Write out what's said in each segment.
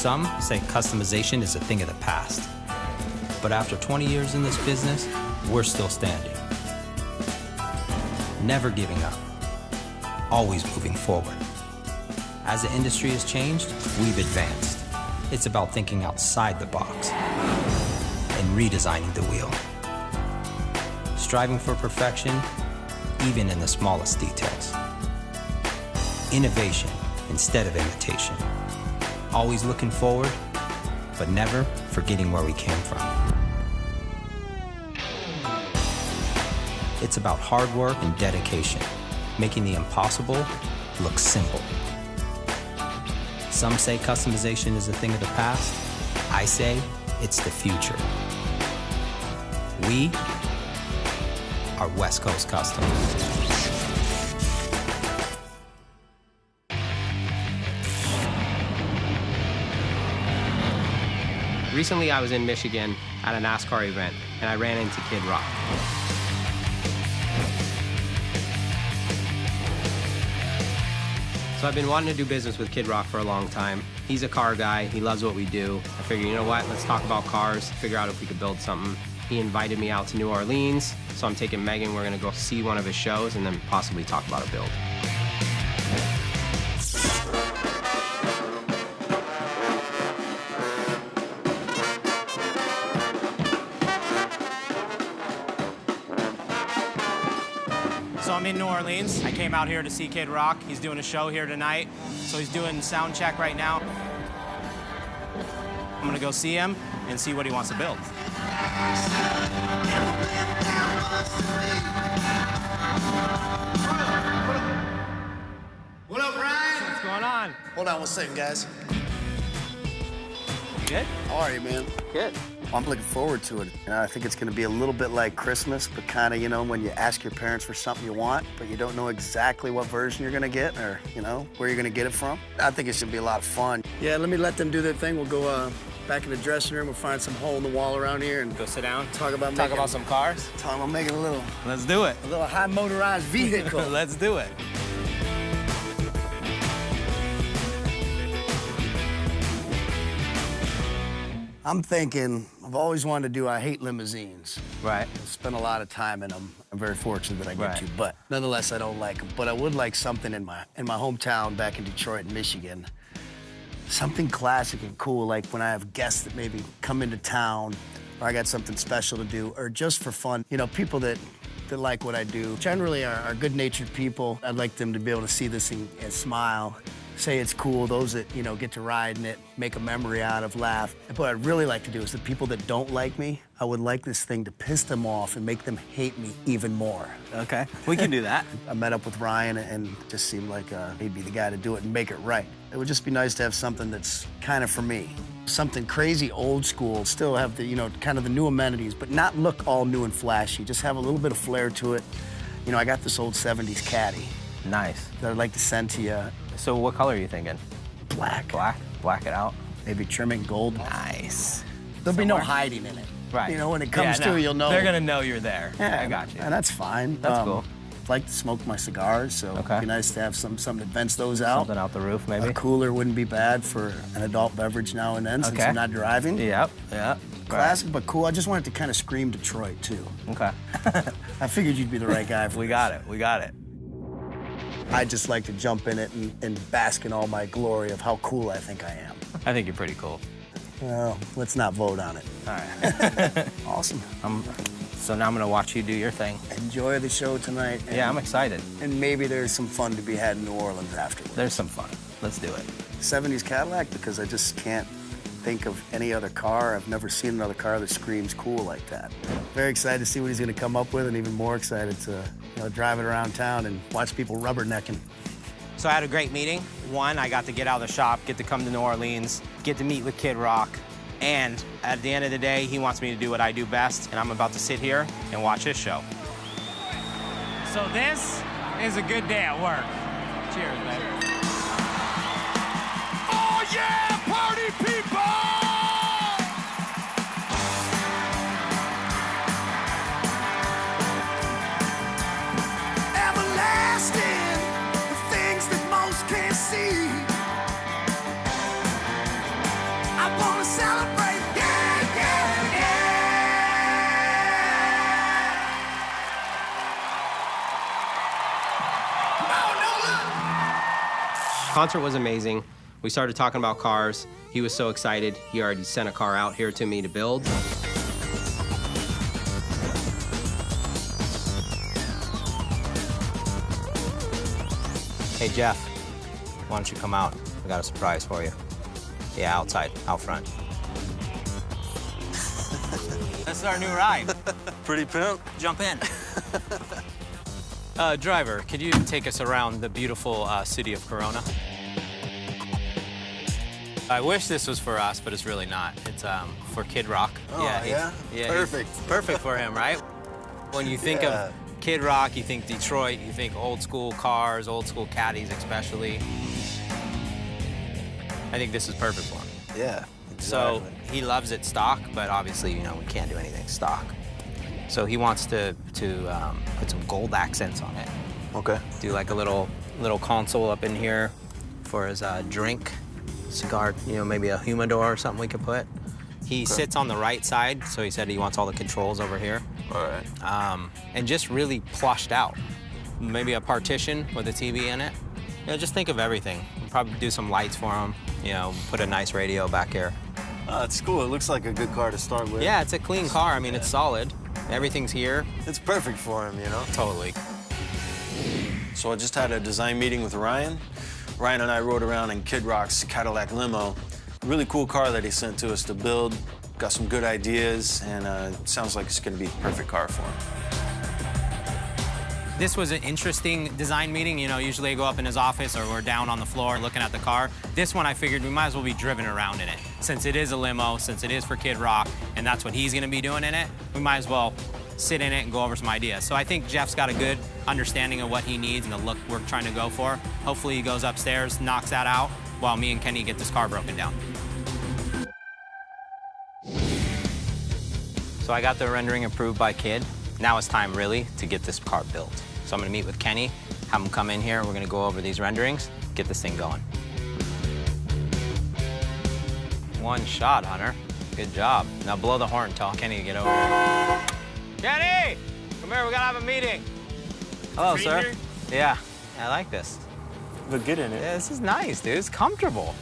Some say customization is a thing of the past. But after 20 years in this business, we're still standing. Never giving up. Always moving forward. As the industry has changed, we've advanced. It's about thinking outside the box and redesigning the wheel. Striving for perfection, even in the smallest details. Innovation instead of imitation. Always looking forward, but never forgetting where we came from. It's about hard work and dedication, making the impossible look simple. Some say customization is a thing of the past. I say it's the future. We are West Coast Customs. Recently, I was in Michigan at a NASCAR event, and I ran into Kid Rock. So I've been wanting to do business with Kid Rock for a long time. He's a car guy. He loves what we do. I figured, you know what? Let's talk about cars, figure out if we could build something. He invited me out to New Orleans, so I'm taking Megan. We're going to go see one of his shows and then possibly talk about a build. So I'm in New Orleans. I came out here to see Kid Rock. He's doing a show here tonight. So he's doing sound check right now. I'm gonna go see him and see what he wants to build. What up, Ryan? What's going on? Hold on one second, guys. You good? How are you, man? Good. I'm looking forward to it. I think it's gonna be a little bit like Christmas, but kind of, you know, when you ask your parents for something you want, but you don't know exactly what version you're gonna get or, you know, where you're gonna get it from. I think it should be a lot of fun. Yeah, let me let them do their thing. We'll go back in the dressing room. We'll find some hole in the wall around here and Go sit down. talk about some cars. Talk about making a little Let's do it. high motorized vehicle. Let's do it. I'm thinking, I've always wanted to do, I hate limousines. Right. I spend a lot of time in them. I'm very fortunate that I get Right. to, but nonetheless, I don't like them. But I would like something in my hometown back in Detroit, Michigan. Something classic and cool, like when I have guests that maybe come into town, or I got something special to do, or just for fun. You know, people that like what I do generally are good-natured people. I'd like them to be able to see this and smile, say it's cool. Those that, you know, get to ride in it, make a memory out of, laugh. And what I'd really like to do is the people that don't like me, I would like this thing to piss them off and make them hate me even more. Okay, we can do that. I met up with Ryan and it just seemed like he'd be the guy to do it and make it right. It would just be nice to have something that's kind of for me. Something crazy old school, still have the, you know, kind of the new amenities, but not look all new and flashy. Just have a little bit of flair to it. You know, I got this old 70s Kaddy Nice. that I'd like to send to you. So what color are you thinking? Black. Black? Black it out. Maybe trimming gold. Nice. There'll be no hiding in it. Right. You know, when it comes Yeah, no. to, you'll know. They're gonna know you're there. Yeah, I got you. And that's fine. That's cool. I like to smoke my cigars, so Okay. it'd be nice to have something that vents those out. Something out the roof, maybe. A cooler wouldn't be bad for an adult beverage now and then, since Okay. I'm not driving. Yep. Yeah. Classic, but cool. I just wanted to kind of scream Detroit, too. Okay. I figured you'd be the right guy for We this. got it. We got it. I just like to jump in it and bask in all my glory of how cool I think I am. I think you're pretty cool. Well, let's not vote on it. All right. Awesome. So now I'm gonna watch you do your thing. Enjoy the show tonight. And, Yeah, I'm excited. And maybe there's some fun to be had in New Orleans afterwards. There's some fun. Let's do it. 70s Cadillac, because I just can't think of any other car. I've never seen another car that screams cool like that. Very excited to see what he's going to come up with, and even more excited to, you know, drive it around town and watch people rubbernecking. So I had a great meeting. One, I got to get out of the shop, get to come to New Orleans, get to meet with Kid Rock. And at the end of the day, he wants me to do what I do best, and I'm about to sit here and watch his show. So this is a good day at work. Cheers, man. Oh, yeah, party people! Everlasting, the things that most can't see. Concert was amazing. We started talking about cars. He was so excited. He already sent a car out here to me to build. Hey, Jeff, why don't you come out? I got a surprise for you. Yeah, outside, out front. This is our new ride. Pretty pimp. Jump in. Driver, could you take us around the beautiful city of Corona? I wish this was for us, but it's really not. It's for Kid Rock. Oh, yeah? Perfect. Perfect for him, right? When you think of Kid Rock, you think Detroit, you think old school cars, old school caddies especially. I think this is perfect for him. Yeah, exactly. So he loves it stock, but obviously, you know, we can't do anything stock. So he wants to put some gold accents on it. Okay. Do like a little console up in here for his drink, cigar, you know, maybe a humidor or something we could put. He sits on the right side, so he said he wants all the controls over here. All right. And just really plushed out. Maybe a partition with a TV in it. You know, just think of everything. We'll probably do some lights for him, you know, put a nice radio back here. It's cool. It looks like a good car to start with. Yeah, it's a clean car. I mean, it's solid. Everything's here. It's perfect for him, you know? Totally. So I just had a design meeting with Ryan. Ryan and I rode around in Kid Rock's Cadillac limo. Really cool car that he sent to us to build. Got some good ideas, and it sounds like it's going to be the perfect car for him. This was an interesting design meeting. You know, usually I go up in his office or we're down on the floor looking at the car. This one I figured we might as well be driven around in it. Since it is a limo, since it is for Kid Rock, and that's what he's gonna be doing in it, we might as well sit in it and go over some ideas. So I think Jeff's got a good understanding of what he needs and the look we're trying to go for. Hopefully he goes upstairs, knocks that out, while me and Kenny get this car broken down. So I got the rendering approved by Kid. Now it's time, really, to get this car built. So I'm gonna meet with Kenny, have him come in here, we're gonna go over these renderings, get this thing going. One shot, Hunter. Good job. Now blow the horn, tell Kenny to get over here. Kenny! Come here, we gotta have a meeting. Hello, sir. Here? Yeah, I like this. Look good in it. Yeah, this is nice, dude. It's comfortable.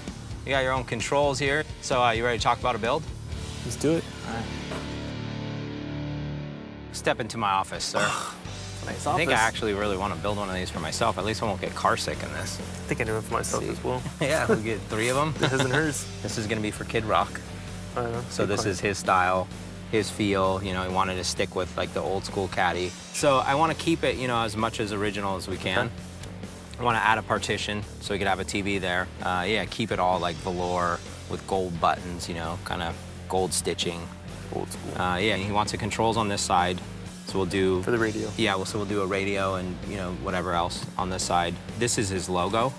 You got your own controls here. So you ready to talk about a build? Let's do it. All right. Step into my office, sir. Nice I think I office. actually really want to build one of these for myself. At least I won't get car sick in this. I think I do it for myself as well. Yeah, we'll get 3 of them. His and hers. This is going to be for Kid Rock. I don't know. So this is his style, his feel. You know, he wanted to stick with like the old school caddy. So I want to keep it, you know, as much as original as we can. Okay. I want to add a partition so we could have a TV there. Yeah, keep it all like velour with gold buttons, you know, kind of gold stitching. Old school. Yeah, he wants the controls on this side. So we'll do... For the radio. Yeah, so we'll do a radio and, you know, whatever else on this side. This is his logo,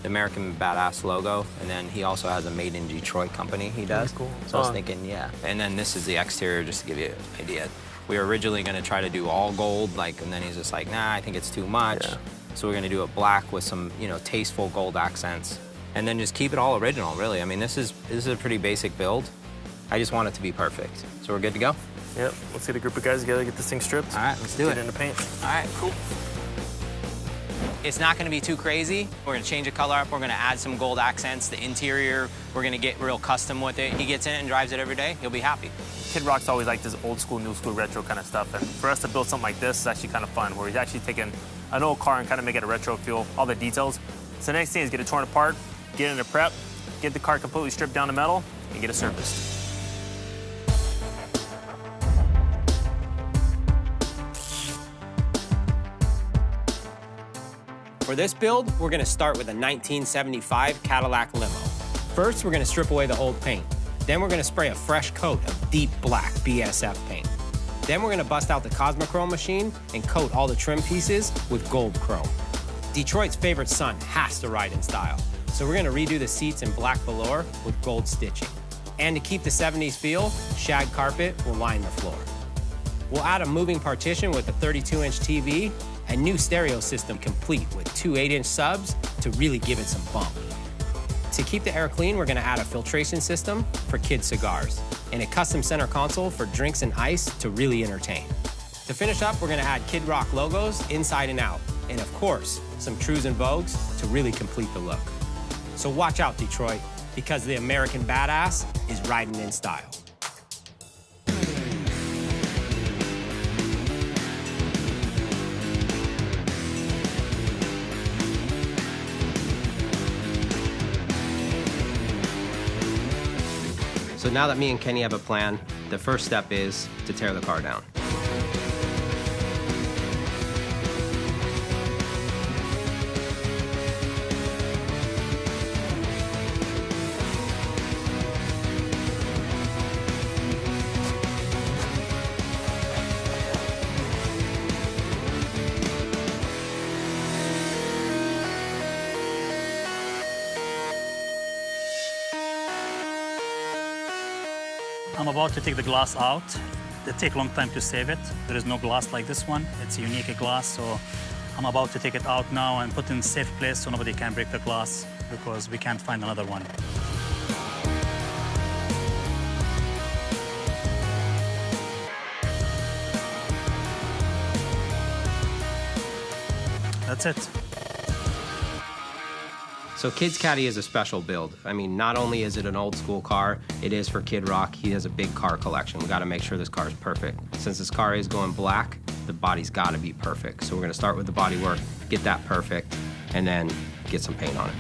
the American Badass logo. And then he also has a Made in Detroit company he does. Cool. So I was thinking, yeah. And then this is the exterior, just to give you an idea. We were originally going to try to do all gold, like, and then he's just like, nah, I think it's too much. Yeah. So we're going to do it black with some, you know, tasteful gold accents. And then just keep it all original, really. I mean, this is a pretty basic build. I just want it to be perfect. So we're good to go? Yep. Let's get a group of guys together, get this thing stripped. All right, let's do Get it. it into paint. All right, cool. It's not gonna be too crazy. We're gonna change the color up. We're gonna add some gold accents. The interior, we're gonna get real custom with it. He gets in it and drives it every day. He'll be happy. Kid Rock's always like this old school, new school, retro kind of stuff. And for us to build something like this is actually kind of fun, where he's actually taking an old car and kind of make it a retro feel, all the details. So the next thing is get it torn apart, get it into prep, get the car completely stripped down to metal, and get it serviced. For this build, we're gonna start with a 1975 Cadillac limo. First, we're gonna strip away the old paint. Then we're gonna spray a fresh coat of deep black BSF paint. Then we're gonna bust out the Cosmochrome machine and coat all the trim pieces with gold chrome. Detroit's favorite son has to ride in style, so we're gonna redo the seats in black velour with gold stitching. And to keep the 70s feel, shag carpet will line the floor. We'll add a moving partition with a 32-inch TV and new stereo system complete with 2 8-inch subs to really give it some bump. To keep the air clean, we're gonna add a filtration system for kid cigars and a custom center console for drinks and ice to really entertain. To finish up, we're gonna add Kid Rock logos inside and out, and of course, some Trues and Vogues to really complete the look. So watch out, Detroit, because the American badass is riding in style. So now that me and Kenny have a plan, the first step is to tear the car down. I'm about to take the glass out. It takes a long time to save it. There is no glass like this one. It's a unique glass, so I'm about to take it out now and put it in a safe place so nobody can break the glass because we can't find another one. That's it. So Kid's Kaddy is a special build. I mean, not only is it an old school car, it is for Kid Rock. He has a big car collection. We gotta make sure this car is perfect. Since this car is going black, the body's gotta be perfect. So we're gonna start with the body work, get that perfect, and then get some paint on it.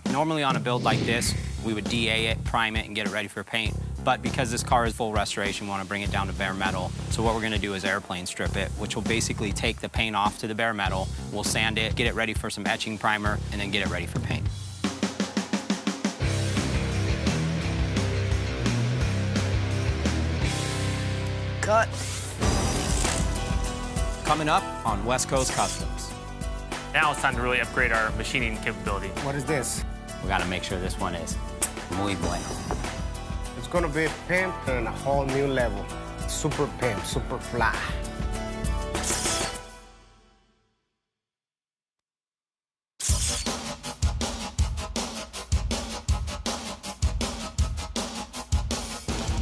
Normally on a build like this, we would DA it, prime it, and get it ready for paint. But because this car is full restoration, we want to bring it down to bare metal. So what we're going to do is airplane strip it, which will basically take the paint off to the bare metal. We'll sand it, get it ready for some etching primer, and then get it ready for paint. Cut. Coming up on West Coast Customs. Now it's time to really upgrade our machining capability. What is this? We got to make sure this one is muy bueno. It's gonna be pimp on a whole new level. Super pimp, super fly.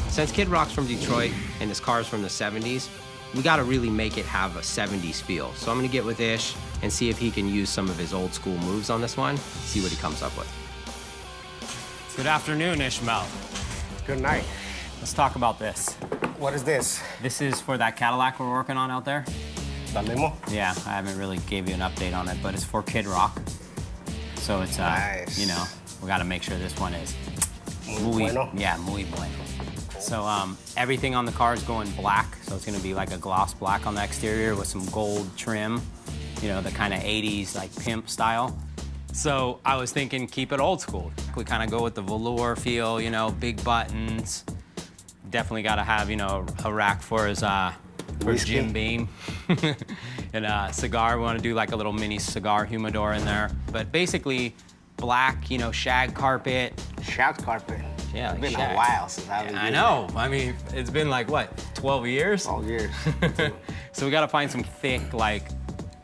Since Kid Rock's from Detroit and this car's from the 70s, we gotta really make it have a 70s feel. So I'm gonna get with Ish and see if he can use some of his old school moves on this one, see what he comes up with. Good afternoon, Ishmael. Good night. Let's talk about this. What is this? This is for that Cadillac we're working on out there. The limo? Yeah, I haven't really gave you an update on it, but it's for Kid Rock. So it's, Nice. you know, we gotta make sure this one is Muy bueno. Yeah, muy bueno. So everything on the car is going black, so it's gonna be like a gloss black on the exterior with some gold trim, you know, the kind of 80s like pimp style. So I was thinking keep it old school. We kind of go with the velour feel, you know, big buttons. Definitely gotta have, you know, a rack for his Jim Beam. And a cigar, we wanna do like a little mini cigar humidor in there. But basically, black, you know, shag carpet. Shag carpet. Yeah, It's like been shag. a while since I've been I doing know. I mean, it's been like, what, 12 years? that. All years. So we gotta find some thick, like,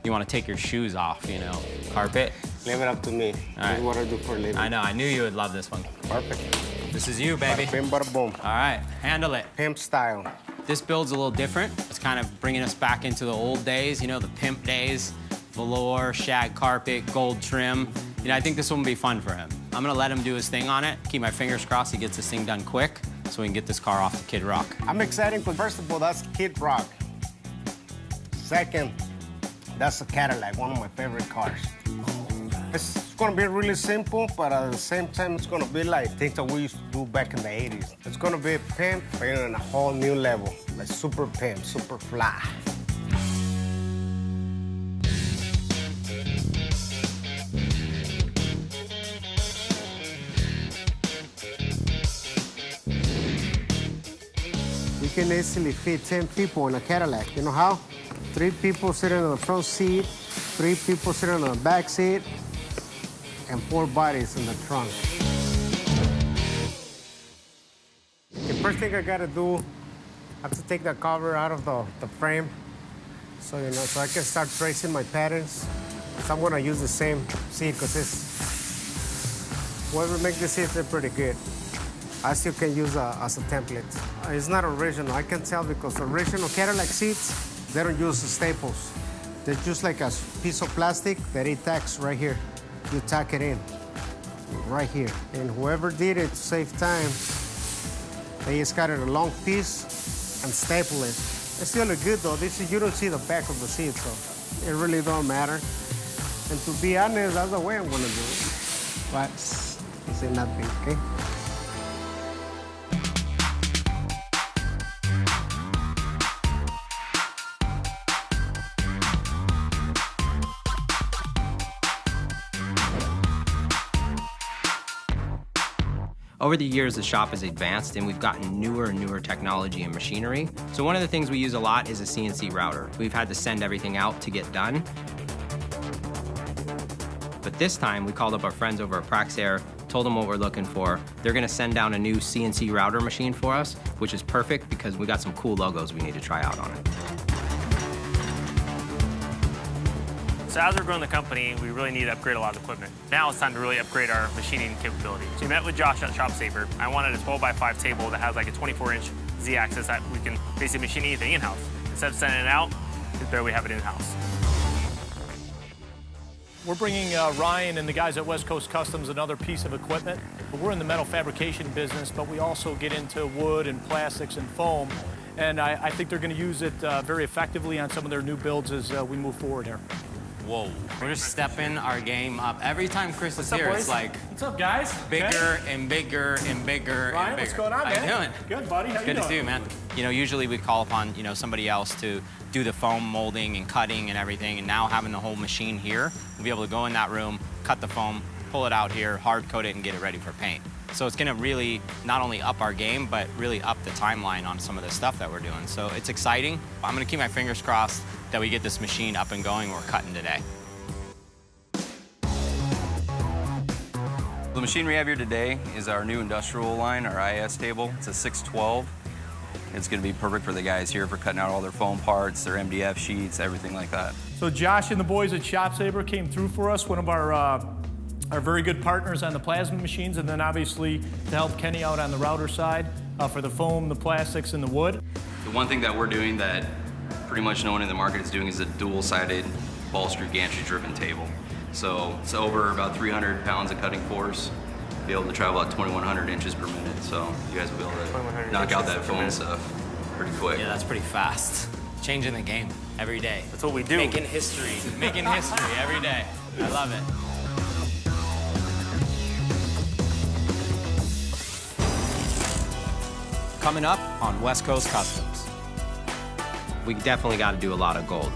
you wanna take your shoes off, you know, carpet. Leave it up to me. All This right. is what I do for a living. I know, I knew you would love this one. Perfect. This is you, baby. Bada bing, bada boom. All right, handle it. Pimp style. This build's a little different. It's kind of bringing us back into the old days, you know, the pimp days. Velour, shag carpet, gold trim. You know, I think this one will be fun for him. I'm gonna let him do his thing on it. Keep my fingers crossed he gets this thing done quick so we can get this car off to Kid Rock. I'm excited because first of all, that's Kid Rock. Second, that's a Cadillac, one of my favorite cars. It's gonna be really simple, but at the same time, it's gonna be like things that we used to do back in the 80s. It's gonna be a pimp, but on a whole new level. Like super pimp, super fly. You can easily fit 10 people in a Cadillac. You know how? 3 people sitting on the front seat, 3 people sitting on the back seat, and 4 bodies in the trunk. The first thing I gotta do, I have to take the cover out of the frame, so you know, so I can start tracing my patterns. So I'm gonna use the same seat because whoever make the seats, they're pretty good. I still can use as a template. It's not original. I can tell because original Cadillac seats, they don't use the staples. They're just like a piece of plastic that it tacks right here. You tack it in, right here. And whoever did it to save time, they just got it a long piece and staple it. It still look good though. You don't see the back of the seat, so it really don't matter. And to be honest, that's the way I'm gonna do it. But it's nothing, okay? Over the years, the shop has advanced and we've gotten newer and newer technology and machinery. So one of the things we use a lot is a CNC router. We've had to send everything out to get done. But this time, we called up our friends over at Praxair, told them what we're looking for. They're gonna send down a new CNC router machine for us, which is perfect because we got some cool logos we need to try out on it. So as we're growing the company, we really need to upgrade a lot of equipment. Now it's time to really upgrade our machining capability. So we met with Josh at Shop Saver. I wanted a 12x5 table that has like a 24-inch Z-axis that we can basically machine anything in-house. Instead of sending it out, it's better we have it in-house. We're bringing Ryan and the guys at West Coast Customs another piece of equipment. We're in the metal fabrication business, but we also get into wood and plastics and foam. And I think they're going to use it very effectively on some of their new builds as we move forward here. Whoa, we're just stepping our game up. Every time Chris is here, it's like... What's up, guys? Bigger and bigger and bigger Ryan, and bigger. what's going on, man? How you doing? Good, buddy. How you doing? Good to see you, man. You know, usually we call upon, somebody else to do the foam molding and cutting and everything, and now having the whole machine here, we'll be able to go in that room, cut the foam, pull it out here, hard coat it, and get it ready for paint. So it's gonna really not only up our game, but really up the timeline on some of the stuff that we're doing. So it's exciting. I'm gonna keep my fingers crossed that we get this machine up and going. We're cutting today. The machine we have here today is our new industrial line, our IS table. It's a 612. It's going to be perfect for the guys here for cutting out all their foam parts, their MDF sheets, everything like that. So Josh and the boys at Shop Saver came through for us, one of our very good partners on the plasma machines, and then obviously to help Kenny out on the router side for the foam, the plastics, and the wood. The one thing that we're doing that pretty much no one in the market is doing is a dual-sided ball screw gantry-driven table. So it's over about 300 pounds of cutting force. Be able to travel at 2,100 inches per minute. So you guys will be able to knock out that foam stuff pretty quick. Yeah, that's pretty fast. Changing the game every day. That's what we do. Making history. Making history every day. I love it. Coming up on West Coast Customs. We definitely got to do a lot of gold.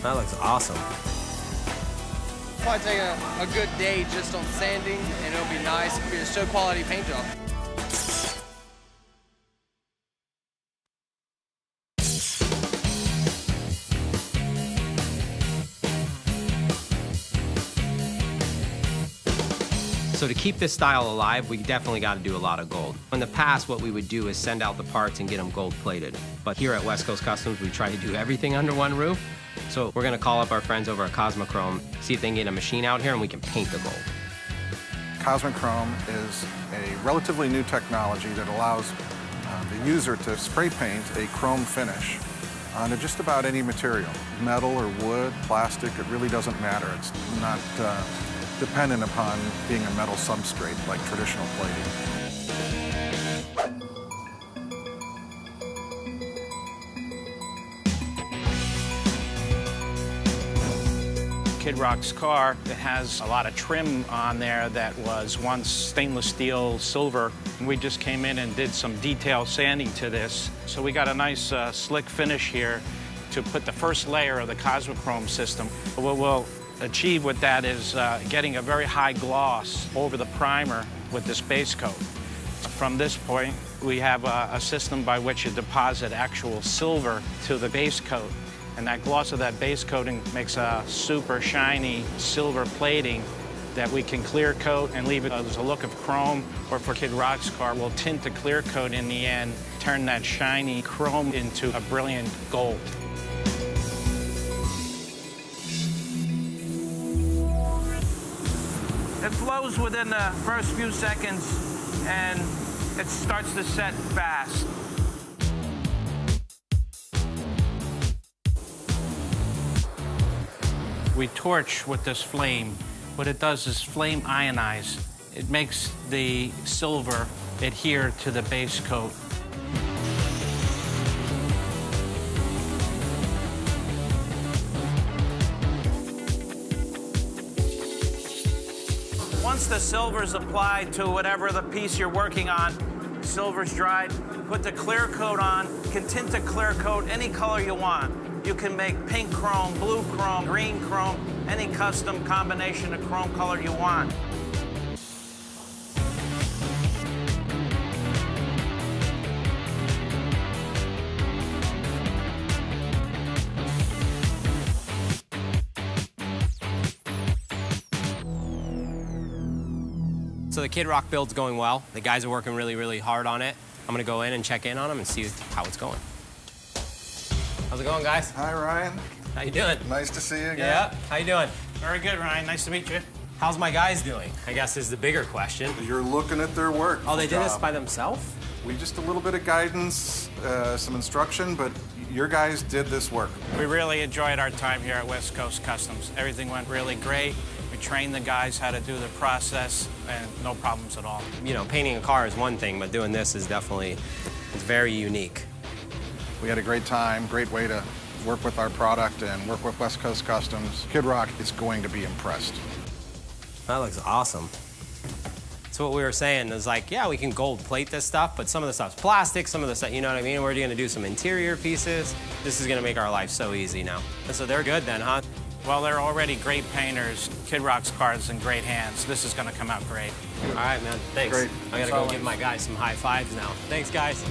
That looks awesome. Probably take a good day just on sanding, and it'll be nice. It'll be a show quality paint job. So to keep this style alive, we definitely got to do a lot of gold. In the past, what we would do is send out the parts and get them gold plated. But here at West Coast Customs, we try to do everything under one roof. So we're gonna call up our friends over at Cosmochrome, see if they can get a machine out here and we can paint the gold. Cosmochrome is a relatively new technology that allows the user to spray paint a chrome finish onto just about any material. Metal or wood, plastic, it really doesn't matter. It's not dependent upon being a metal substrate like traditional plating. Kid Rock's car that has a lot of trim on there that was once stainless steel silver. We just came in and did some detail sanding to this. So we got a nice slick finish here to put the first layer of the Cosmochrome system. What we'll achieve with that is getting a very high gloss over the primer with this base coat. From this point, we have a system by which you deposit actual silver to the base coat. And that gloss of that base coating makes a super shiny silver plating that we can clear coat and leave it as a look of chrome. Or for Kid Rock's car, we'll tint the clear coat in the end, turn that shiny chrome into a brilliant gold. It flows within the first few seconds, and it starts to set fast. We torch with this flame. What it does is flame ionize. It makes the silver adhere to the base coat. Once the silver's applied to whatever the piece you're working on, silver's dried, put the clear coat on, can tint the clear coat any color you want. You can make pink chrome, blue chrome, green chrome, any custom combination of chrome color you want. So the Kid Rock build's going well. The guys are working really, really hard on it. I'm gonna go in and check in on them and see how it's going. How's it going, guys? Hi, Ryan. How you doing? Nice to see you again. Yeah, how you doing? Very good, Ryan. Nice to meet you. How's my guys doing? I guess is the bigger question. You're looking at their work. Oh, they did this by themselves? We just a little bit of guidance, some instruction, but your guys did this work. We really enjoyed our time here at West Coast Customs. Everything went really great. We trained the guys how to do the process, and no problems at all. You know, painting a car is one thing, but doing this is definitely, it's very unique. We had a great time, great way to work with our product and work with West Coast Customs. Kid Rock is going to be impressed. That looks awesome. So what we were saying is like, yeah, we can gold plate this stuff, but some of the stuff's plastic, some of the stuff, you know what I mean? We're gonna do some interior pieces. This is gonna make our life so easy now. And so they're good then, huh? Well, they're already great painters. Kid Rock's car's in great hands. This is gonna come out great. All right, man, thanks. Great. I gotta go give my guys some high fives now. Thanks, guys.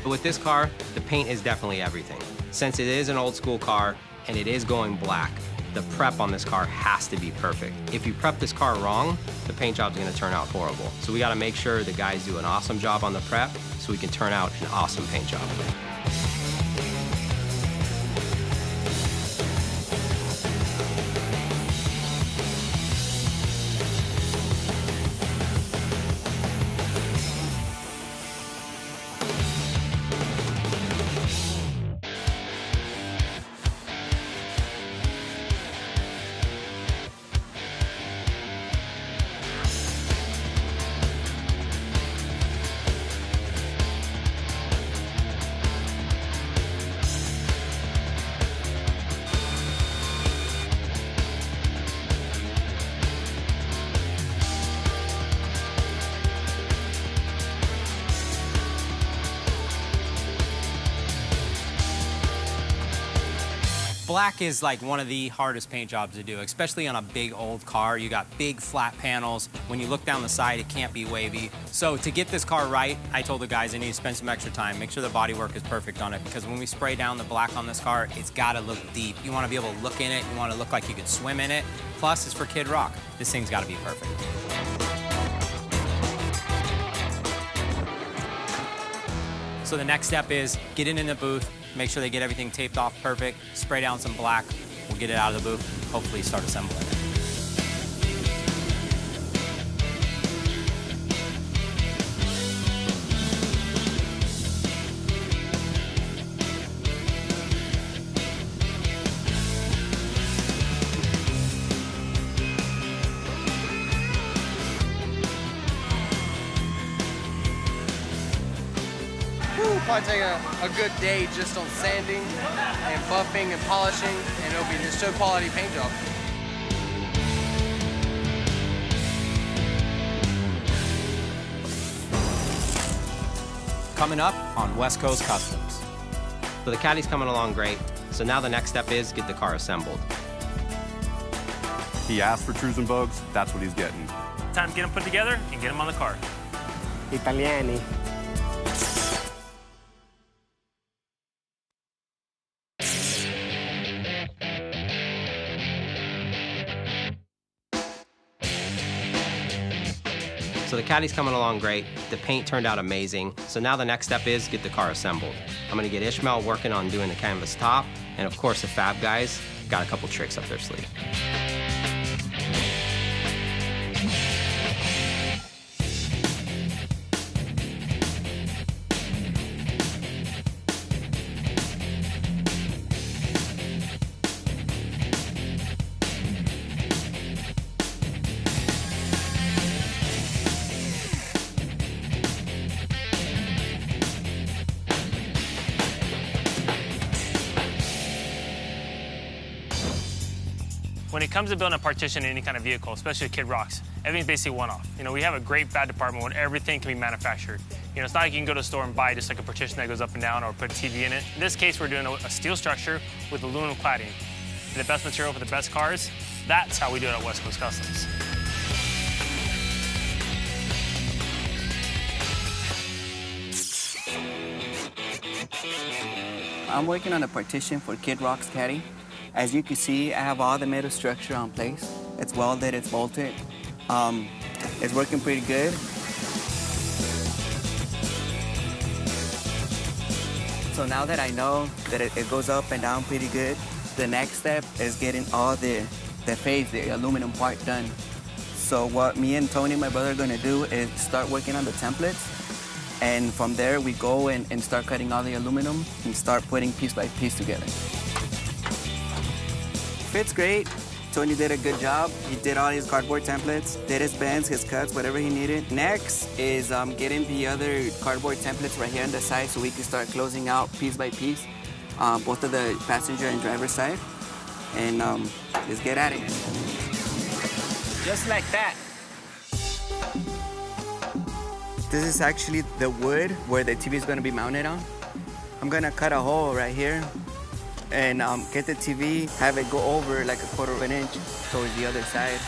With this car, the paint is definitely everything. Since it is an old school car and it is going black, the prep on this car has to be perfect. If you prep this car wrong, the paint job's gonna turn out horrible. So we gotta make sure the guys do an awesome job on the prep so we can turn out an awesome paint job. Black is like one of the hardest paint jobs to do, especially on a big old car. You got big flat panels. When you look down the side, it can't be wavy. So to get this car right, I told the guys I need to spend some extra time, make sure the bodywork is perfect on it, because when we spray down the black on this car, it's gotta look deep. You wanna be able to look in it, you wanna look like you could swim in it. Plus, it's for Kid Rock. This thing's gotta be perfect. So the next step is get in the booth, make sure they get everything taped off perfect, spray down some black, we'll get it out of the booth, hopefully start assembling it. Probably take a good day just on sanding and buffing and polishing, and it'll be just a quality paint job. Coming up on West Coast Customs. So the Kaddy's coming along great. So now the next step is get the car assembled. He asked for trues and bugs, that's what he's getting. Time to get them put together and get them on the car. Italiani. So the Caddy's coming along great. The paint turned out amazing. So now the next step is get the car assembled. I'm gonna get Ishmael working on doing the canvas top, and of course the Fab guys got a couple tricks up their sleeve. When it comes to building a partition in any kind of vehicle, especially Kid Rocks, everything's basically one-off. You know, we have a great fab department where everything can be manufactured. You know, it's not like you can go to a store and buy just like a partition that goes up and down or put a TV in it. In this case, we're doing a steel structure with aluminum cladding. The best material for the best cars, that's how we do it at West Coast Customs. I'm working on a partition for Kid Rock's Kaddy. As you can see, I have all the metal structure on place. It's welded, it's bolted. It's working pretty good. So now that I know that it goes up and down pretty good, the next step is getting all the face, the aluminum part done. So what me and Tony, my brother, are gonna do is start working on the templates. And from there, we go and start cutting all the aluminum and start putting piece by piece together. Fits great. Tony did a good job. He did all his cardboard templates, did his bends, his cuts, whatever he needed. Next is getting the other cardboard templates right here on the side so we can start closing out piece by piece, both of the passenger and driver side. And let's get at it. Just like that. This is actually the wood where the TV is gonna be mounted on. I'm gonna cut a hole right here and get the TV, have it go over like 1/4 of an inch towards the other side.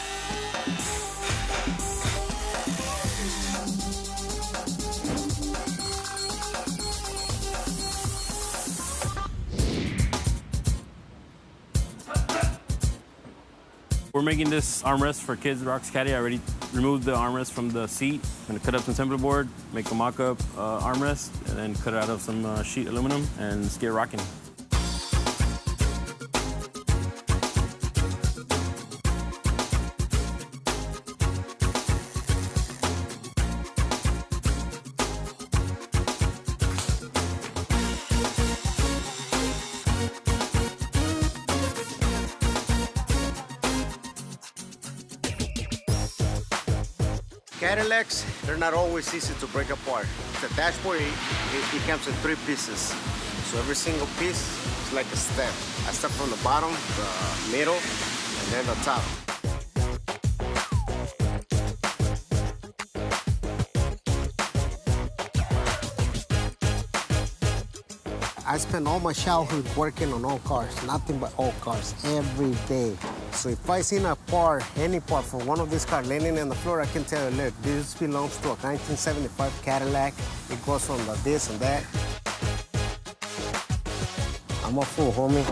We're making this armrest for Kid Rock's Kaddy. I already removed the armrest from the seat. I'm gonna cut up some template board, make a mock-up armrest, and then cut it out of some sheet aluminum and just get rocking. Cadillacs, they're not always easy to break apart. The dashboard, it comes in 3 pieces. So every single piece is like a step. I start from the bottom, the middle, and then the top. I spend all my childhood working on all cars, nothing but all cars, every day. So if I see a part, any part for one of these cars laying on the floor, I can tell you, look, this belongs to a 1975 Cadillac. It goes on the this and that. I'm a fool, homie.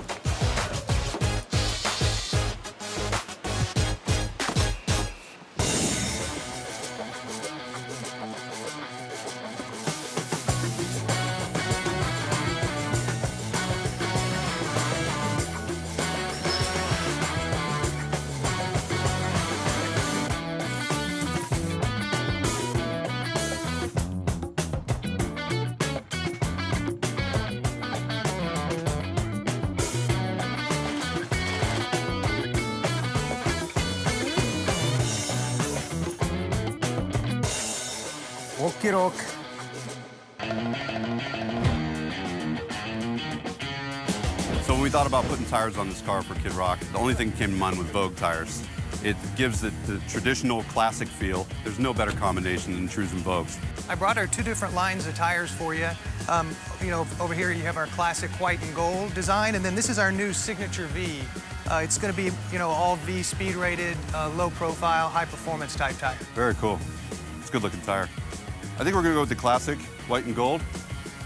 Okie doke. So when we thought about putting tires on this car for Kid Rock, the only thing that came to mind was Vogue tires. It gives it the traditional classic feel. There's no better combination than Trues and Vogues. I brought our 2 different lines of tires for you. You know, over here you have our classic white and gold design, and then this is our new Signature V. It's going to be, you know, all V speed rated, low profile, high performance type tire. Very cool. It's a good looking tire. I think we're going to go with the classic white and gold.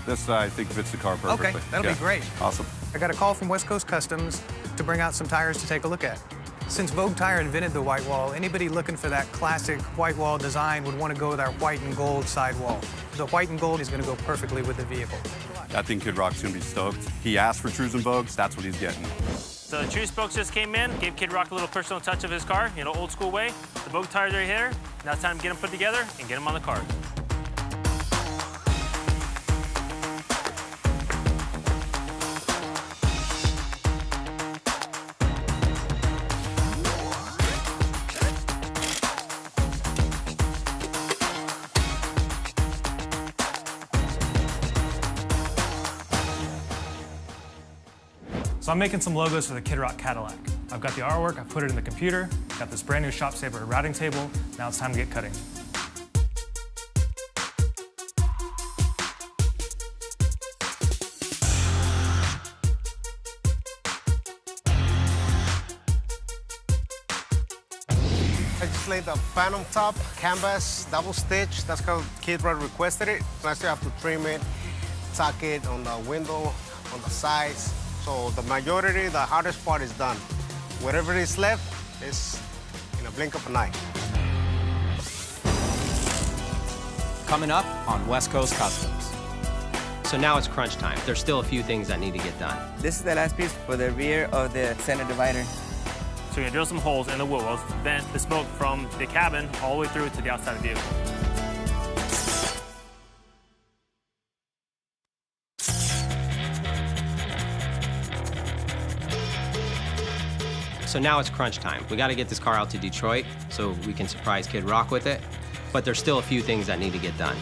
This, I think, fits the car perfectly. Okay, that'll be great. Awesome. I got a call from West Coast Customs to bring out some tires to take a look at. Since Vogue Tire invented the white wall, anybody looking for that classic white wall design would want to go with our white and gold sidewall. The white and gold is going to go perfectly with the vehicle. I think Kid Rock's going to be stoked. He asked for Trues and Vogues, that's what he's getting. So the True Spokes just came in, gave Kid Rock a little personal touch of his car, old school way. The Vogue tires are here. Now it's time to get them put together and get them on the car. So I'm making some logos for the Kid Rock Cadillac. I've got the artwork, I've put it in the computer, got this brand new Shop Saver routing table. Now it's time to get cutting. I just laid the phantom top, canvas, double stitch. That's how Kid Rock requested it. I still have to trim it, tack it on the window, on the sides. So the majority, the hardest part is done. Whatever is left is in a blink of an eye. Coming up on West Coast Customs. So now it's crunch time. There's still a few things that need to get done. This is the last piece for the rear of the center divider. So you're gonna drill some holes in the wheel wells, vent the smoke from the cabin all the way through to the outside of the vehicle. So now it's crunch time. We got to get this car out to Detroit so we can surprise Kid Rock with it. But there's still a few things that need to get done.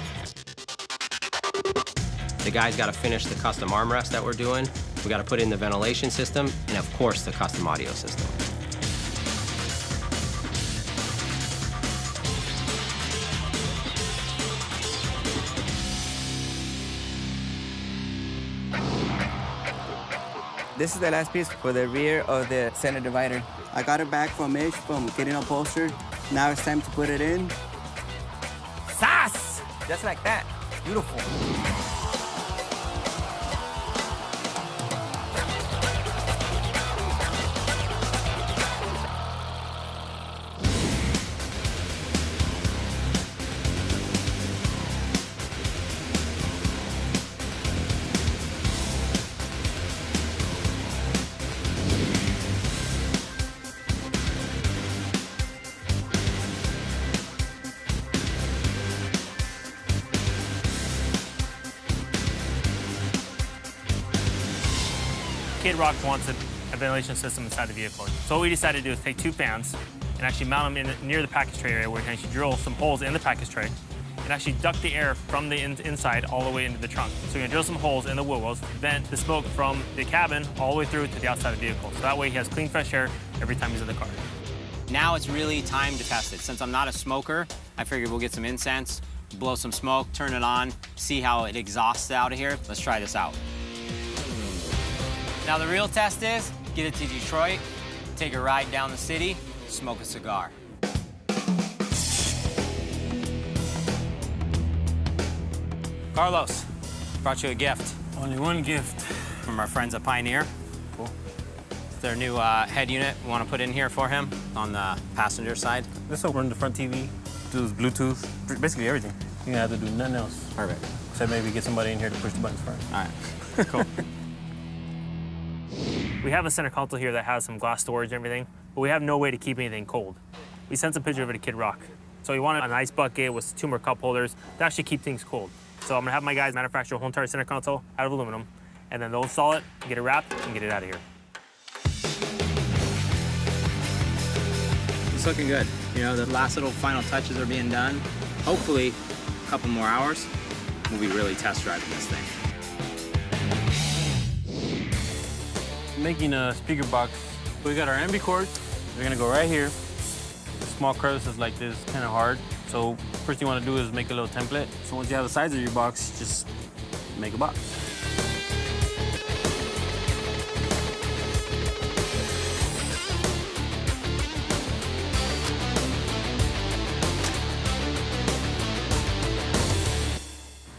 The guys got to finish the custom armrest that we're doing. We got to put in the ventilation system and, of course, the custom audio system. This is the last piece for the rear of the center divider. I got it back from Ish from getting upholstered. Now it's time to put it in. Sass! Just like that. Beautiful. Kid Rock wants a ventilation system inside the vehicle. So what we decided to do is take two fans and actually mount them in, near the package tray area where we can actually drill some holes in the package tray and actually duct the air from the inside all the way into the trunk. So we're gonna drill some holes in the wheel wells, vent the smoke from the cabin all the way through to the outside of the vehicle. So that way he has clean, fresh air every time he's in the car. Now it's really time to test it. Since I'm not a smoker, I figured we'll get some incense, blow some smoke, turn it on, see how it exhausts out of here. Let's try this out. Now the real test is, get it to Detroit, take a ride down the city, smoke a cigar. Carlos, brought you a gift. Only one gift. From our friends at Pioneer. Cool. Their new head unit we want to put in here for him on the passenger side. This will run the front TV, do Bluetooth, basically everything. You don't have to do nothing else. Perfect. Except maybe get somebody in here to push the buttons for it. All right, cool. We have a center console here that has some glass storage and everything, but we have no way to keep anything cold. We sent some picture of it to Kid Rock. So we wanted an ice bucket with 2 more cup holders to actually keep things cold. So I'm gonna have my guys manufacture a whole entire center console out of aluminum, and then they'll install it, get it wrapped, and get it out of here. It's looking good. You know, the last little final touches are being done. Hopefully, a couple more hours, we'll be really test driving this thing. Making a speaker box. We got our MB cords. They're gonna go right here. Small crevices like this, kind of hard. So first thing you want to do is make a little template. So once you have the sides of your box, just make a box.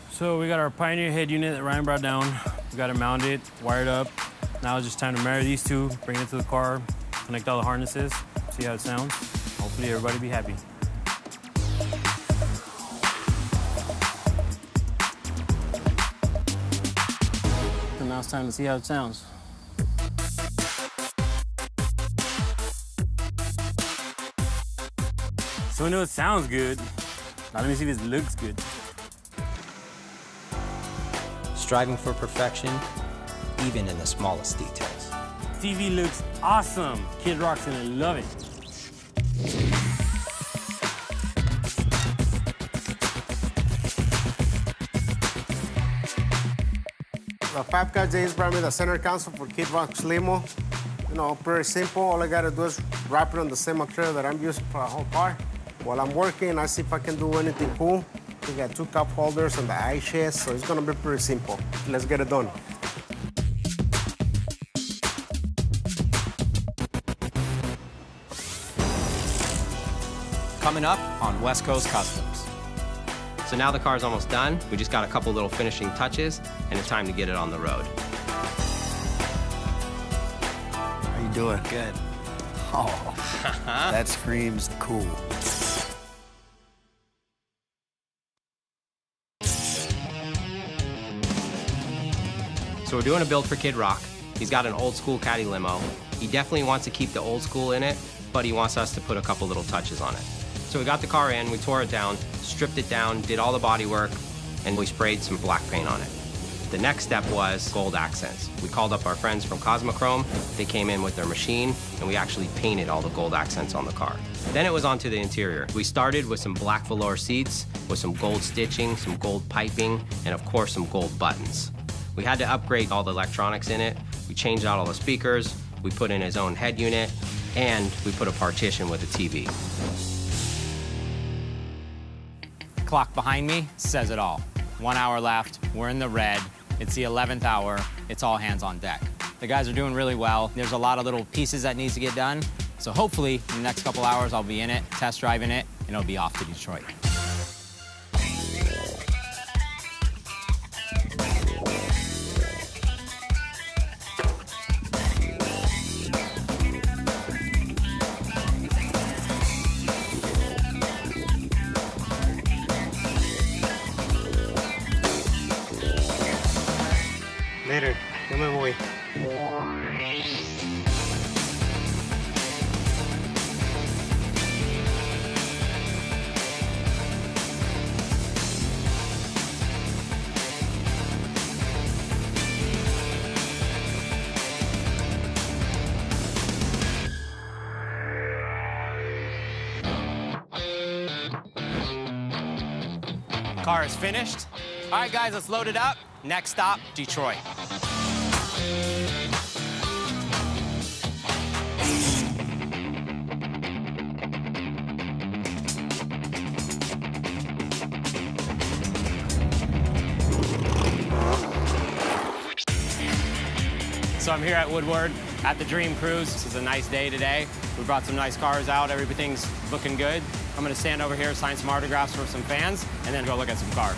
So we got our Pioneer head unit that Ryan brought down. We got it mounted, wired up. Now it's just time to marry these two, bring it to the car, connect all the harnesses. see how it sounds. Hopefully everybody be happy. So now it's time to see how it sounds. So I know it sounds good. Now let me see if it looks good. Striving for perfection, even in the smallest details. TV looks awesome. Kid Rock's gonna love it. The Fab Guy James brought me the center console for Kid Rock's limo. You know, pretty simple. All I gotta do is wrap it on the same material that I'm using for the whole car. While I'm working, I see if I can do anything cool. We got 2 cup holders and the eye chest, so it's gonna be pretty simple. Let's get it done. Coming up on West Coast Customs. So now the car's almost done. We just got a couple little finishing touches, and it's time to get it on the road. How you doing? Good. Oh, that screams cool. So we're doing a build for Kid Rock. He's got an old school Kaddy limo. He definitely wants to keep the old school in it, but he wants us to put a couple little touches on it. So we got the car in, we tore it down, stripped it down, did all the body work, and we sprayed some black paint on it. The next step was gold accents. We called up our friends from Chrome. They came in with their machine, and we actually painted all the gold accents on the car. Then it was onto the interior. We started with some black velour seats, with some gold stitching, some gold piping, and of course some gold buttons. We had to upgrade all the electronics in it. We changed out all the speakers, we put in his own head unit, and we put a partition with a TV. Clock behind me says it all. 1 hour left, we're in the red. It's the 11th hour, it's all hands on deck. The guys are doing really well. There's a lot of little pieces that needs to get done. So hopefully, in the next couple hours, I'll be in it, test driving it, and it'll be off to Detroit. Later. Yo me voy. Car is finished. All right, guys, let's load it up. Next stop, Detroit. So I'm here at Woodward at the Dream Cruise. This is a nice day today. We brought some nice cars out. Everything's looking good. I'm gonna stand over here, sign some autographs for some fans, and then go look at some cars.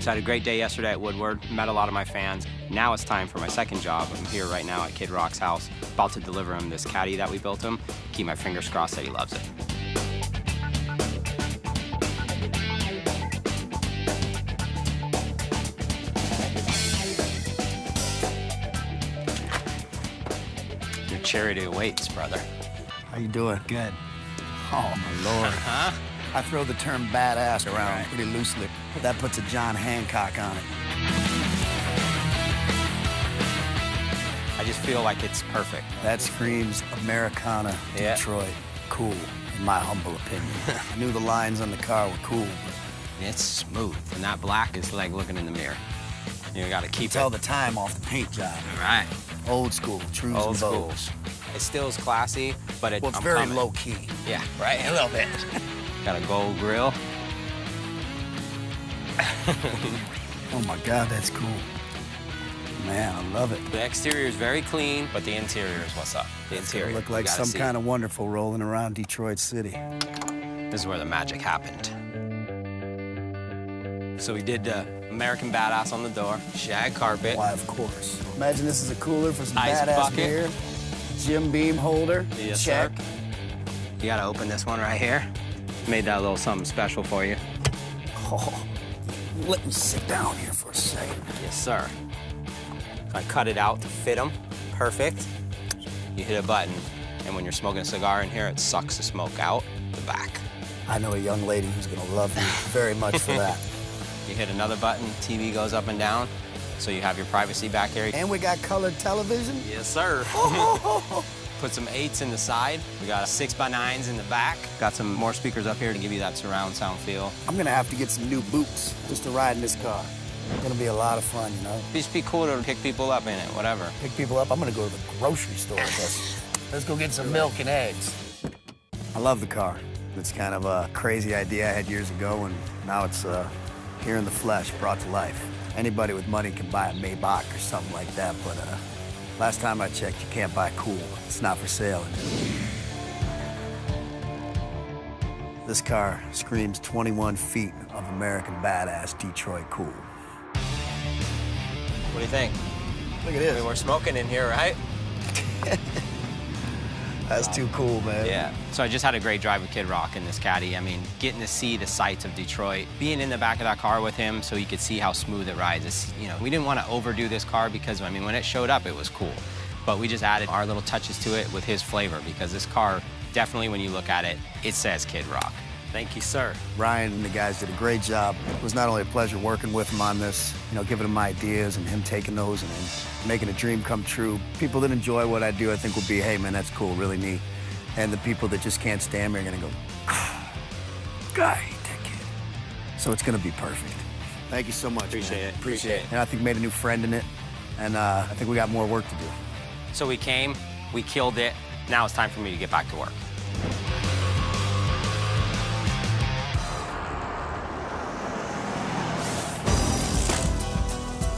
So I had a great day yesterday at Woodward, met a lot of my fans. Now it's time for my second job. I'm here right now at Kid Rock's house, about to deliver him this Kaddy that we built him. Keep my fingers crossed that he loves it. Your charity awaits, brother. How you doing? Good. Oh, my Lord. I throw the term badass around pretty loosely. That puts a John Hancock on it. I just feel like it's perfect. That screams Americana, Yeah. Detroit. Cool, in my humble opinion. I knew the lines on the car were cool, but It's smooth, and that black is like looking in the mirror. You gotta keep tell it. the time off the paint job. Right. Old school, trues Old and school. bows. It still is classy, but Well, it's I'm very coming. low key. Yeah. Right, a little bit. Got a gold grill. Oh my God, that's cool. Man. Man, I love it. The exterior is very clean, but the interior is what's up. The interior. Look like some kind of wonderful rolling around Detroit City. This is where the magic happened. So we did American Badass on the door, shag carpet. Why, of course. Imagine this is a cooler for some Ice badass bucket. beer. Jim Beam holder. Yes, check. sir. You gotta open this one right here. Made that a little something special for you. Oh, let me sit down here for a second. Yes, sir. I cut it out to fit them. Perfect. You hit a button, and when you're smoking a cigar in here, it sucks the smoke out the back. I know a young lady who's gonna love you very much for that. You hit another button, TV goes up and down, so you have your privacy back here. And we got colored television? Yes, sir. Put some 8s in the side. We got 6x9s in the back. Got some more speakers up here to give you that surround sound feel. I'm gonna have to get some new boots just to ride in this car. It's gonna be a lot of fun, you know? Just be cool to pick people up in it, whatever. Pick people up? I'm gonna go to the grocery store, I guess. Let's go get some milk and eggs. I love the car. It's kind of a crazy idea I had years ago, and now it's here in the flesh, brought to life. Anybody with money can buy a Maybach or something like that, but last time I checked, you can't buy cool. It's not for sale. This car screams 21 feet of American badass Detroit cool. What do you think? Look at this. I mean, we're smoking in here, right? That's too cool, man. Yeah. So I just had a great drive with Kid Rock in this Caddy. I mean, getting to see the sights of Detroit, being in the back of that car with him so he could see how smooth it rides. It's, you know, we didn't want to overdo this car because, I mean, when it showed up, it was cool. But we just added our little touches to it with his flavor because this car, definitely when you look at it, it says Kid Rock. Thank you, sir. Ryan and the guys did a great job. It was not only a pleasure working with him on this, you know, giving him ideas and him taking those and making a dream come true. People that enjoy what I do, I think will be, hey, man, that's cool, really neat. And the people that just can't stand me are gonna go, God, I hate that kid. So it's gonna be perfect. Thank you so much, Appreciate man. it. Appreciate it. And I think we made a new friend in it, and I think we got more work to do. So we came, we killed it. Now it's time for me to get back to work.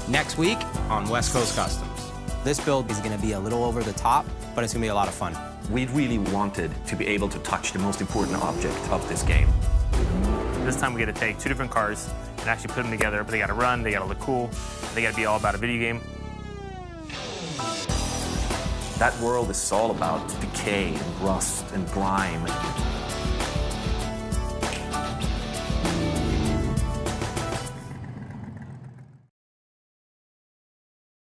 Next week on West Coast Customs. This build is gonna be a little over the top, but it's gonna be a lot of fun. We really wanted to be able to touch the most important object of this game. This time we get to take two different cars and actually put them together, but they gotta run, they gotta look cool, they gotta be all about a video game. That world is all about decay and rust and grime.